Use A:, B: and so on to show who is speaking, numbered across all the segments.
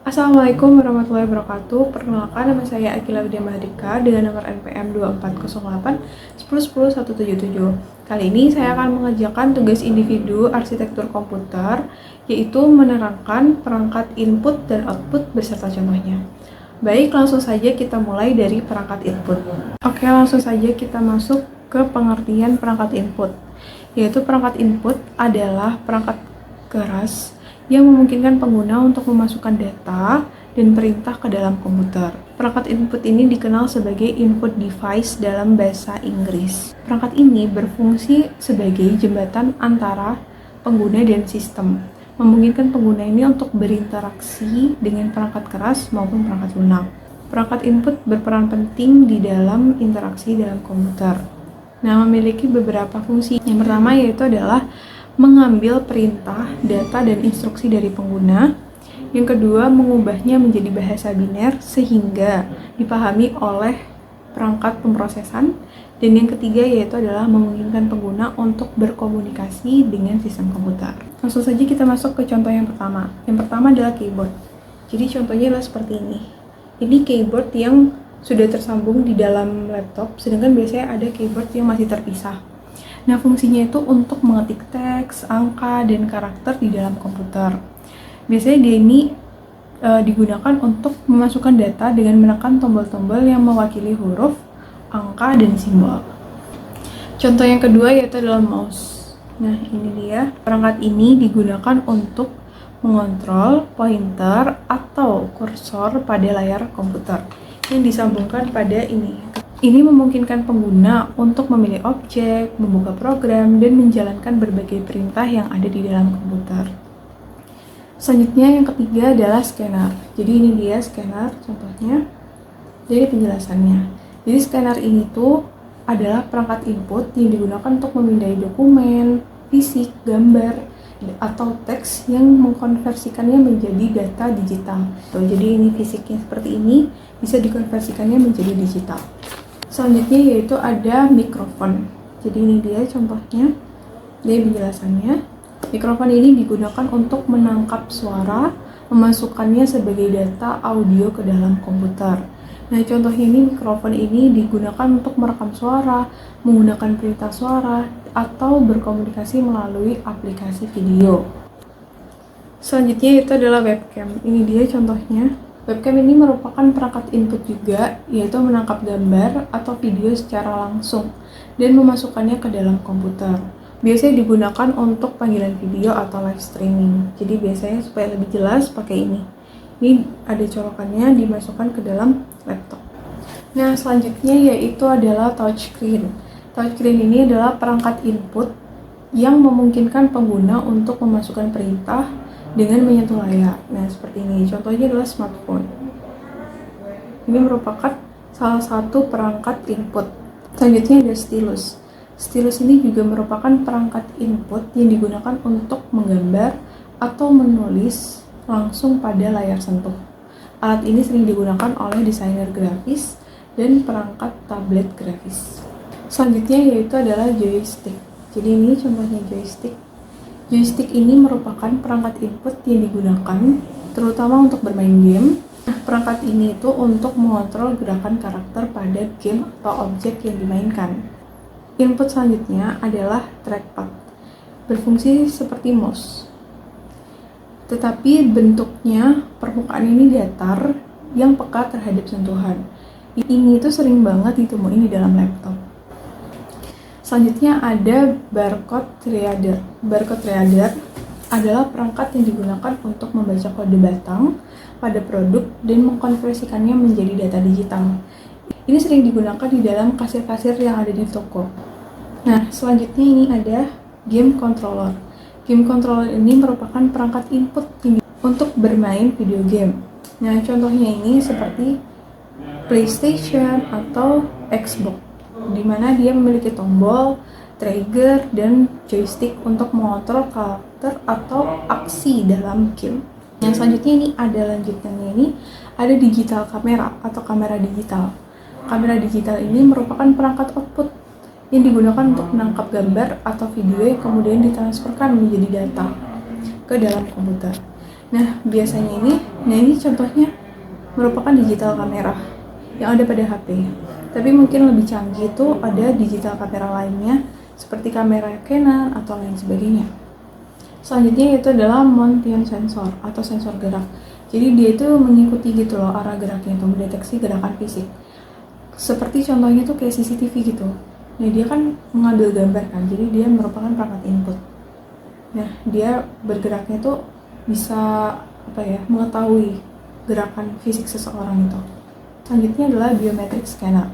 A: Assalamualaikum warahmatullahi wabarakatuh. Perkenalkan, nama saya Akila Widya Mahardika dengan nomor NPM 2408 1010177. Kali ini saya akan mengerjakan tugas individu arsitektur komputer, yaitu menerangkan perangkat input dan output beserta contohnya. Baik, langsung saja kita mulai dari perangkat input. Oke, langsung saja kita masuk ke pengertian perangkat input, yaitu perangkat input adalah perangkat keras yang memungkinkan pengguna untuk memasukkan data dan perintah ke dalam komputer. Perangkat input ini dikenal sebagai input device dalam bahasa Inggris. Perangkat ini berfungsi sebagai jembatan antara pengguna dan sistem, memungkinkan pengguna ini untuk berinteraksi dengan perangkat keras maupun perangkat lunak. Perangkat input berperan penting di dalam interaksi dalam komputer. Nah, memiliki beberapa fungsi. Yang pertama yaitu adalah mengambil perintah, data, dan instruksi dari pengguna. Yang kedua, mengubahnya menjadi bahasa biner sehingga dipahami oleh perangkat pemrosesan. Dan yang ketiga yaitu adalah memungkinkan pengguna untuk berkomunikasi dengan sistem komputer. Langsung saja kita masuk ke contoh yang pertama. Yang pertama adalah keyboard. Jadi contohnya adalah seperti ini. Ini keyboard yang sudah tersambung di dalam laptop, sedangkan biasanya ada keyboard yang masih terpisah. Nah, fungsinya itu untuk mengetik teks, angka, dan karakter di dalam komputer. Biasanya dia ini digunakan untuk memasukkan data dengan menekan tombol-tombol yang mewakili huruf, angka, dan simbol. Contoh yang kedua yaitu adalah mouse. Nah, ini dia. Perangkat ini digunakan untuk mengontrol pointer atau kursor pada layar komputer yang disambungkan pada ini. Ini memungkinkan pengguna untuk memilih objek, membuka program, dan menjalankan berbagai perintah yang ada di dalam komputer. Selanjutnya yang ketiga adalah scanner. Jadi ini dia scanner contohnya. Jadi penjelasannya. Jadi scanner ini tuh adalah perangkat input yang digunakan untuk memindai dokumen, fisik, gambar, atau teks yang mengkonversikannya menjadi data digital. Jadi ini fisiknya seperti ini, bisa dikonversikannya menjadi digital. Selanjutnya yaitu ada mikrofon. Jadi ini dia contohnya, dari penjelasannya. Mikrofon ini digunakan untuk menangkap suara, memasukkannya sebagai data audio ke dalam komputer. Nah, contohnya ini mikrofon ini digunakan untuk merekam suara, menggunakan perintah suara, atau berkomunikasi melalui aplikasi video. Selanjutnya itu adalah webcam. Ini dia contohnya. Webcam ini merupakan perangkat input juga, yaitu menangkap gambar atau video secara langsung dan memasukkannya ke dalam komputer. Biasanya digunakan untuk panggilan video atau live streaming. Jadi biasanya supaya lebih jelas pakai ini. Ini ada colokannya dimasukkan ke dalam laptop. Nah, selanjutnya yaitu adalah touchscreen. Touchscreen ini adalah perangkat input yang memungkinkan pengguna untuk memasukkan perintah dengan menyentuh layar. Nah, seperti ini. Contohnya adalah smartphone. Ini merupakan salah satu perangkat input. Selanjutnya ada stylus. Stylus ini juga merupakan perangkat input yang digunakan untuk menggambar atau menulis langsung pada layar sentuh. Alat ini sering digunakan oleh desainer grafis dan perangkat tablet grafis. Selanjutnya yaitu adalah joystick. Jadi ini contohnya joystick. Joystick ini merupakan perangkat input yang digunakan terutama untuk bermain game. Nah, perangkat ini itu untuk mengontrol gerakan karakter pada game atau objek yang dimainkan. Input selanjutnya adalah trackpad. Berfungsi seperti mouse. Tetapi bentuknya permukaan ini datar yang peka terhadap sentuhan. Ini tuh sering banget ditemuin di dalam laptop. Selanjutnya ada barcode reader. Barcode reader adalah perangkat yang digunakan untuk membaca kode batang pada produk dan mengkonversikannya menjadi data digital. Ini sering digunakan di dalam kasir-kasir yang ada di toko. Nah, selanjutnya ini ada game controller. Game controller ini merupakan perangkat input untuk bermain video game. Nah, contohnya ini seperti PlayStation atau Xbox, di mana dia memiliki tombol, trigger, dan joystick untuk mengontrol karakter atau aksi dalam game. Yang selanjutnya ini ada lanjutannya, ini ada digital kamera atau kamera digital. Kamera digital ini merupakan perangkat output yang digunakan untuk menangkap gambar atau video yang kemudian ditransferkan menjadi data ke dalam komputer. Nah, ini contohnya merupakan digital kamera yang ada pada HP. Tapi mungkin lebih canggih itu ada digital kamera lainnya seperti kamera Canon atau lain sebagainya. Selanjutnya itu adalah motion sensor atau sensor gerak. Jadi dia itu mengikuti gitu loh arah geraknya, itu mendeteksi gerakan fisik. Seperti contohnya tuh kayak CCTV gitu. Nah, dia kan mengambil gambar kan, jadi dia merupakan perangkat input. Nah, dia bergeraknya tuh bisa mengetahui gerakan fisik seseorang itu. Selanjutnya adalah biometric scanner.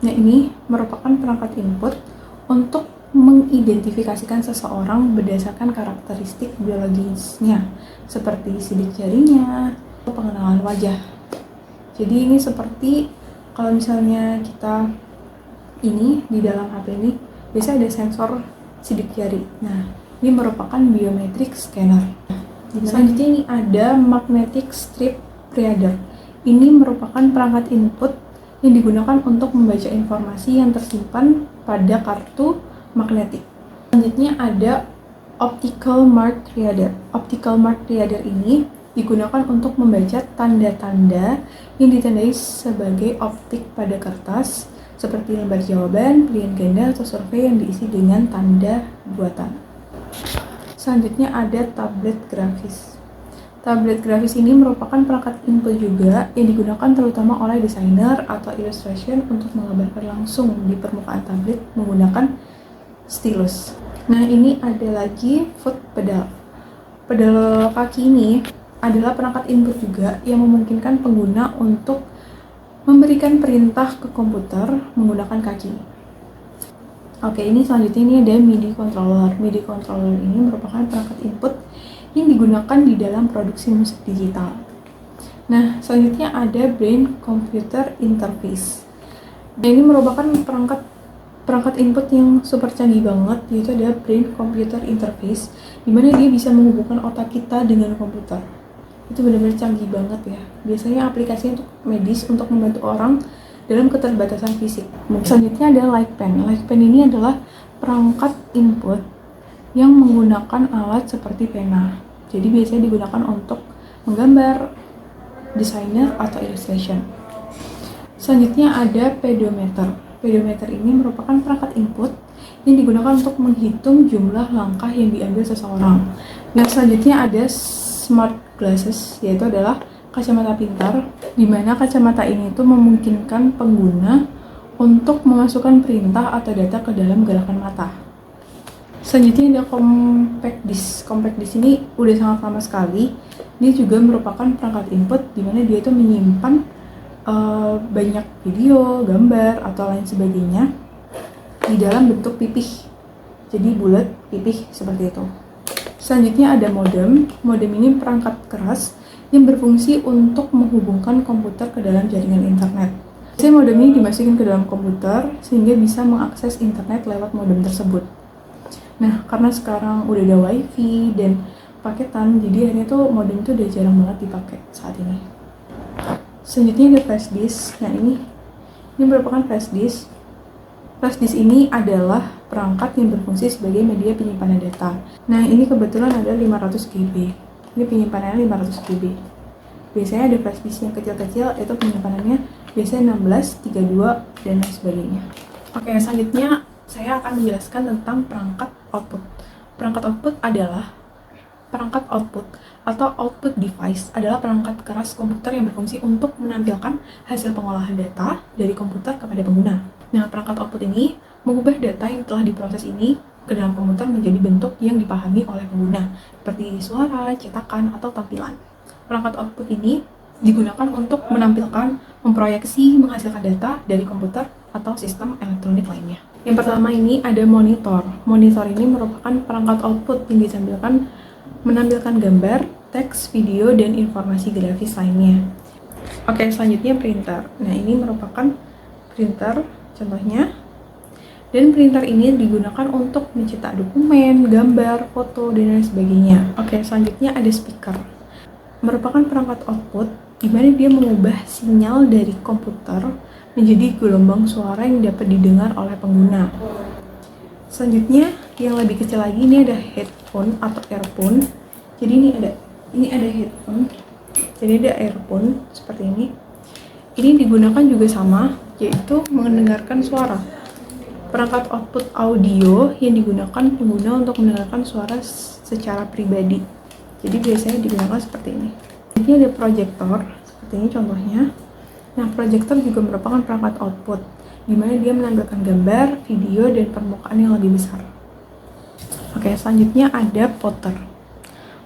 A: Nah, ini merupakan perangkat input untuk mengidentifikasikan seseorang berdasarkan karakteristik biologisnya, seperti sidik jarinya atau pengenalan wajah. Jadi ini seperti kalau misalnya kita ini di dalam HP ini biasa ada sensor sidik jari. Nah, ini merupakan biometric scanner. Selanjutnya ini ada magnetic strip reader. Ini merupakan perangkat input yang digunakan untuk membaca informasi yang tersimpan pada kartu magnetik. Selanjutnya ada optical mark reader. Optical mark reader ini digunakan untuk membaca tanda-tanda yang ditandai sebagai optik pada kertas, seperti lembar jawaban, pilihan ganda, atau survei yang diisi dengan tanda buatan. Selanjutnya ada tablet grafis. Tablet grafis ini merupakan perangkat input juga yang digunakan terutama oleh desainer atau illustration untuk menggambarkan langsung di permukaan tablet menggunakan stylus. Nah, ini ada lagi foot pedal. Pedal kaki ini adalah perangkat input juga yang memungkinkan pengguna untuk memberikan perintah ke komputer menggunakan kaki. Oke, ini selanjutnya ini ada MIDI controller. MIDI controller ini merupakan perangkat input yang digunakan di dalam produksi musik digital. Nah, selanjutnya ada brain computer interface. Nah, ini merupakan perangkat input yang super canggih banget, yaitu ada brain computer interface, di mana dia bisa menghubungkan otak kita dengan komputer. Itu benar-benar canggih banget ya. Biasanya aplikasinya untuk medis, untuk membantu orang dalam keterbatasan fisik. Selanjutnya ada light pen. Light pen ini adalah perangkat input yang menggunakan alat seperti pena. Jadi biasanya digunakan untuk menggambar, desainer, atau illustration. Selanjutnya ada pedometer. Pedometer ini merupakan perangkat input yang digunakan untuk menghitung jumlah langkah yang diambil seseorang. Nah, selanjutnya ada smart glasses, yaitu adalah kacamata pintar, di mana kacamata ini tuh memungkinkan pengguna untuk memasukkan perintah atau data ke dalam gerakan mata. Selanjutnya ada compact disc. Compact disc ini udah sangat lama sekali. Dia juga merupakan perangkat input di mana dia itu menyimpan banyak video, gambar, atau lain sebagainya di dalam bentuk pipih. Jadi bulat, pipih seperti itu. Selanjutnya ada modem. Modem ini perangkat keras yang berfungsi untuk menghubungkan komputer ke dalam jaringan internet. Jadi modem ini dimasukin ke dalam komputer sehingga bisa mengakses internet lewat modem tersebut. Nah, karena sekarang udah ada wifi dan paketan, jadi akhirnya tuh modem itu udah jarang banget dipakai saat ini. Selanjutnya ada flash disk. Nah, ini merupakan flash disk. Flash disk ini adalah perangkat yang berfungsi sebagai media penyimpanan data. Nah, ini kebetulan ada 500 GB. Ini penyimpanannya 500 GB. Biasanya ada flash disk yang kecil-kecil, itu penyimpanannya biasanya 16, 32, dan lain sebagainya. Oke, selanjutnya saya akan menjelaskan tentang perangkat output. Perangkat output adalah perangkat output atau output device adalah perangkat keras komputer yang berfungsi untuk menampilkan hasil pengolahan data dari komputer kepada pengguna. Nah, perangkat output ini mengubah data yang telah diproses ini ke dalam komputer menjadi bentuk yang dipahami oleh pengguna, seperti suara, cetakan, atau tampilan. Perangkat output ini digunakan untuk menampilkan, memproyeksi, menghasilkan data dari komputer atau sistem elektronik lainnya. Yang pertama ini ada monitor. Monitor ini merupakan perangkat output yang ditampilkan menampilkan gambar, teks, video, dan informasi grafis lainnya. Oke, selanjutnya printer. Nah, ini merupakan printer contohnya. Dan printer ini digunakan untuk mencetak dokumen, gambar, foto, dan lain sebagainya. Oke, selanjutnya ada speaker. Merupakan perangkat output di mana dia mengubah sinyal dari komputer menjadi gelombang suara yang dapat didengar oleh pengguna. Selanjutnya, yang lebih kecil lagi ini ada headphone atau earphone. Jadi ini ada headphone, jadi ada earphone seperti ini. Ini digunakan juga sama, yaitu mendengarkan suara. Perangkat output audio yang digunakan pengguna untuk mendengarkan suara secara pribadi. Jadi biasanya digunakan seperti ini. Ini ada proyektor, seperti ini contohnya. Nah, proyektor juga merupakan perangkat output, di mana dia menampilkan gambar, video, dan permukaan yang lebih besar. Oke, selanjutnya ada plotter.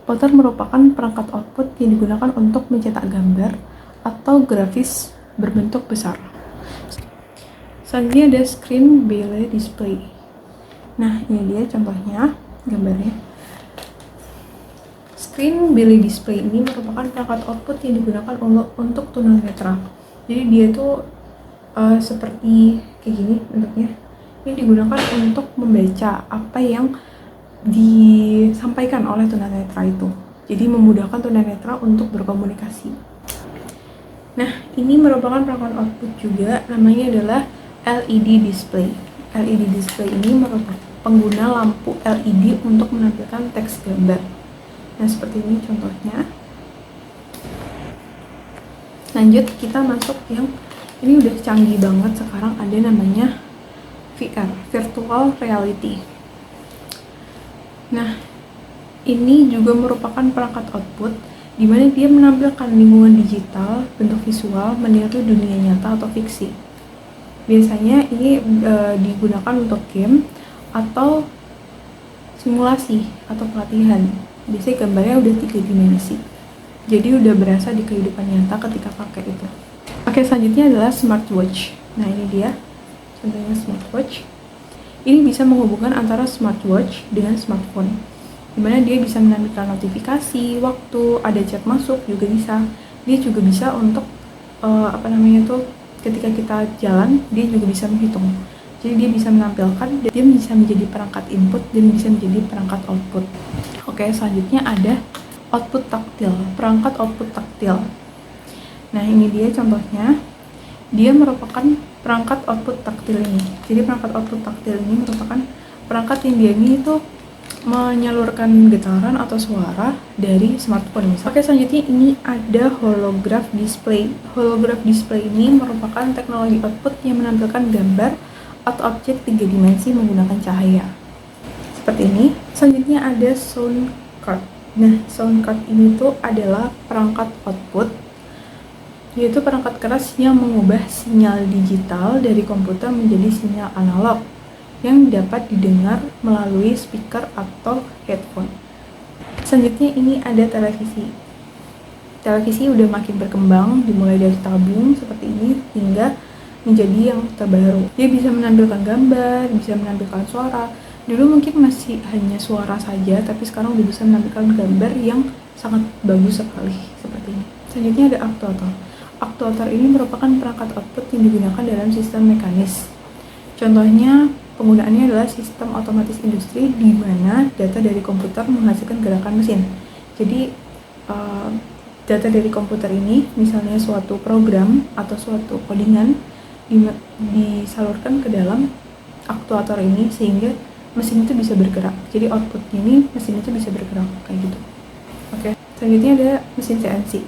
A: Plotter merupakan perangkat output yang digunakan untuk mencetak gambar atau grafis berbentuk besar. Selanjutnya ada screen belay display. Nah, ini dia contohnya gambarnya. Screen belay display ini merupakan perangkat output yang digunakan untuk tunanetra. Jadi dia tuh seperti kayak gini bentuknya. Ini digunakan untuk membaca apa yang disampaikan oleh tunanetra itu. Jadi memudahkan tunanetra untuk berkomunikasi. Nah, ini merupakan perangkat output juga, namanya adalah LED display. LED display ini merupakan pengguna lampu LED untuk menampilkan teks gambar. Nah, seperti ini contohnya. Lanjut, kita masuk yang ini udah canggih banget sekarang, ada namanya VR, virtual reality. Nah, ini juga merupakan perangkat output di mana dia menampilkan lingkungan digital, bentuk visual, meniru dunia nyata atau fiksi. Biasanya ini digunakan untuk game atau simulasi atau pelatihan. Biasanya gambarnya udah 3 dimensi. Jadi udah berasa di kehidupan nyata ketika pakai itu. Oke, selanjutnya adalah smartwatch. Nah, ini dia contohnya smartwatch. Ini bisa menghubungkan antara smartwatch dengan smartphone, dimana dia bisa menampilkan notifikasi, waktu, ada chat masuk juga bisa. Dia juga bisa untuk ketika kita jalan, dia juga bisa menghitung. Jadi dia bisa menampilkan, dia bisa menjadi perangkat input dan bisa menjadi perangkat output. Oke, selanjutnya ada output taktil, perangkat output taktil. Nah, ini dia contohnya. Dia merupakan perangkat output taktil ini. Jadi perangkat output taktil ini merupakan perangkat yang dia ini itu menyalurkan getaran atau suara dari smartphone misalnya. Oke, selanjutnya ini ada holograph display. Holograph display ini merupakan teknologi output yang menampilkan gambar atau objek 3 dimensi menggunakan cahaya. Seperti ini. Selanjutnya ada sound card. Nah, sound card ini tuh adalah perangkat output, yaitu perangkat keras yang mengubah sinyal digital dari komputer menjadi sinyal analog yang dapat didengar melalui speaker atau headphone. Selanjutnya ini ada televisi. Televisi udah makin berkembang, dimulai dari tabung seperti ini hingga menjadi yang terbaru. Dia bisa menampilkan gambar, bisa menampilkan suara. Dulu mungkin masih hanya suara saja, tapi sekarang udah bisa menampilkan gambar yang sangat bagus sekali seperti ini. Selanjutnya ada aktuator. Aktuator ini merupakan perangkat output yang digunakan dalam sistem mekanis. Contohnya, penggunaannya adalah sistem otomatis industri di mana data dari komputer menghasilkan gerakan mesin. Jadi, data dari komputer ini, misalnya suatu program atau suatu codingan, disalurkan ke dalam aktuator ini sehingga mesin itu bisa bergerak. Jadi outputnya ini mesin itu bisa bergerak kayak gitu. Oke, selanjutnya ada mesin CNC.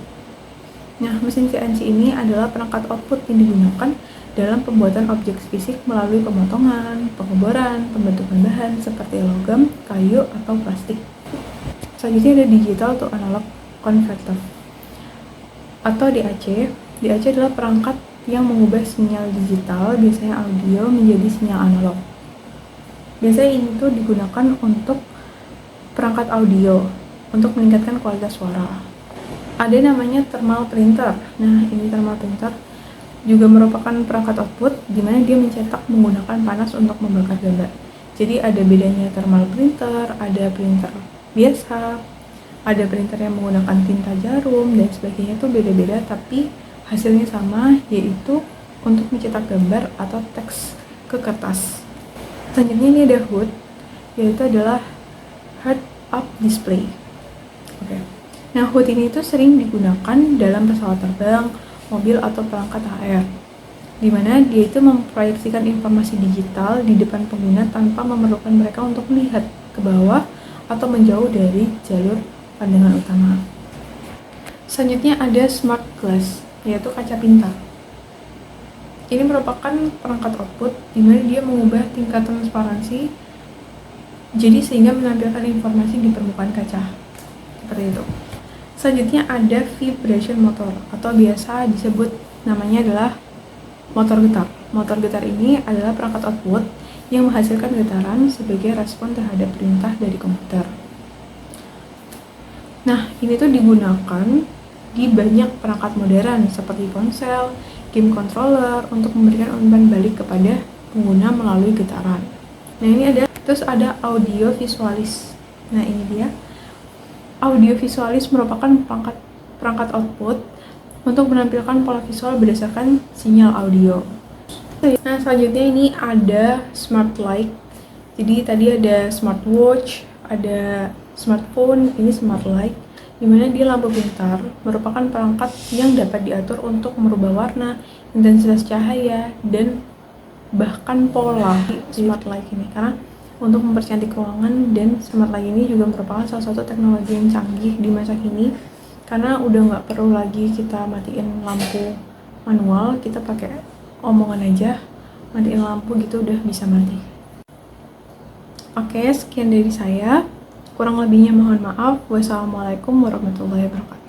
A: Nah, mesin CNC ini adalah perangkat output yang digunakan dalam pembuatan objek fisik melalui pemotongan, pengeboran, pembentukan bahan seperti logam, kayu, atau plastik. Selanjutnya ada digital to analog converter atau DAC. DAC adalah perangkat yang mengubah sinyal digital, biasanya audio, menjadi sinyal analog. Biasanya ini tuh digunakan untuk perangkat audio untuk meningkatkan kualitas suara. Ada namanya thermal printer. Nah, ini thermal printer juga merupakan perangkat output di mana dia mencetak menggunakan panas untuk membakar gambar. Jadi ada bedanya thermal printer, ada printer biasa, ada printer yang menggunakan tinta jarum dan sebagainya, itu beda-beda tapi hasilnya sama, yaitu untuk mencetak gambar atau teks ke kertas. Selanjutnya ini ada HUD, yaitu adalah head-up display. Oke. Nah, HUD ini itu sering digunakan dalam pesawat terbang, mobil, atau perangkat HR, di mana dia itu memproyeksikan informasi digital di depan pengguna tanpa memerlukan mereka untuk melihat ke bawah atau menjauh dari jalur pandangan utama. Selanjutnya ada smart glass, yaitu kaca pintar. Ini merupakan perangkat output di mana dia mengubah tingkat transparansi jadi sehingga menampilkan informasi di permukaan kaca. Seperti itu. Selanjutnya ada vibration motor atau biasa disebut namanya adalah motor getar. Motor getar ini adalah perangkat output yang menghasilkan getaran sebagai respon terhadap perintah dari komputer. Nah, ini tuh digunakan di banyak perangkat modern seperti ponsel, game controller untuk memberikan umpan balik kepada pengguna melalui getaran. Nah, ini ada audio visualis. Nah, ini dia. Audio visualis merupakan perangkat output untuk menampilkan pola visual berdasarkan sinyal audio. Nah, selanjutnya ini ada smart light. Jadi tadi ada smartwatch, ada smartphone, ini smart light, dimana dia lampu pintar merupakan perangkat yang dapat diatur untuk merubah warna, intensitas cahaya, dan bahkan pola smart light ini. Karena untuk mempercantik ruangan, dan smart light ini juga merupakan salah satu teknologi yang canggih di masa kini, karena udah nggak perlu lagi kita matiin lampu manual, kita pakai omongan aja, matiin lampu gitu udah bisa mati. Oke, sekian dari saya. Kurang lebihnya mohon maaf. Wassalamualaikum warahmatullahi wabarakatuh.